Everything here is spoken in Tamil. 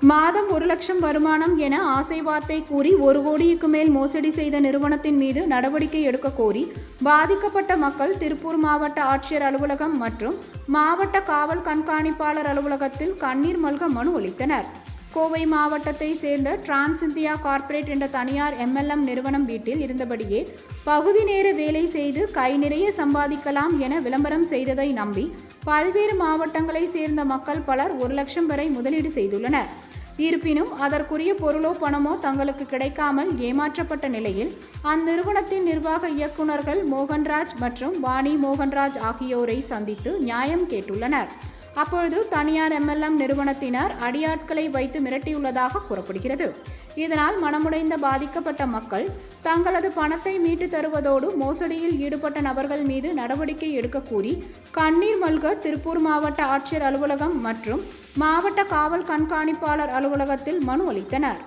மாதம் 1 லட்சம் வருமானம் என ஆசை வார்த்தை கூறி 1 கோடிக்கு மேல் மோசடி செய்த நிறுவனத்தின் மீது நடவடிக்கை எடுக்க கோரி பாதிக்கப்பட்ட மக்கள் திருப்பூர் மாவட்ட ஆட்சியர் அலுவலகம் மற்றும் மாவட்ட காவல் கண்காணிப்பாளர் அலுவலகத்தில் கண்ணீர் மல்க மனு அளித்தனர். கோவை மாவட்டத்தை சேர்ந்த டிரான்ஸ் இந்தியா கார்ப்பரேட் என்ற தனியார் MLM நிறுவனம் வீட்டில் இருந்தபடியே பகுதி நேர வேலை செய்து கை நிறைய சம்பாதிக்கலாம் என விளம்பரம் செய்ததை நம்பி பல்வேறு மாவட்டங்களை சேர்ந்த மக்கள் பலர் 1 லட்சம் வரை முதலீடு செய்துள்ளனர். இருப்பினும் அதற்குரிய பொருளோ பணமோ தங்களுக்கு கிடைக்காமல் ஏமாற்றப்பட்ட நிலையில் அந்நிறுவனத்தின் நிர்வாக இயக்குநர்கள் மோகன்ராஜ் மற்றும் வாணி மோகன்ராஜ் ஆகியோரை சந்தித்து நியாயம் கேட்டுள்ளனர். அப்பொழுது தனியார் MLM நிறுவனத்தினர் அடியாட்களை வைத்து மிரட்டியுள்ளதாக கூறப்படுகிறது. இதனால் மனமுடைந்த பாதிக்கப்பட்ட மக்கள் தங்களது பணத்தை மீட்டு தருவதோடு மோசடியில் ஈடுபட்ட நபர்கள் மீது நடவடிக்கை எடுக்க கூறி கண்ணீர் மல்க திருப்பூர் மாவட்ட ஆட்சியர் அலுவலகம் மற்றும் மாவட்ட காவல் கண்காணிப்பாளர் அலுவலகத்தில் மனு அளித்தனர்.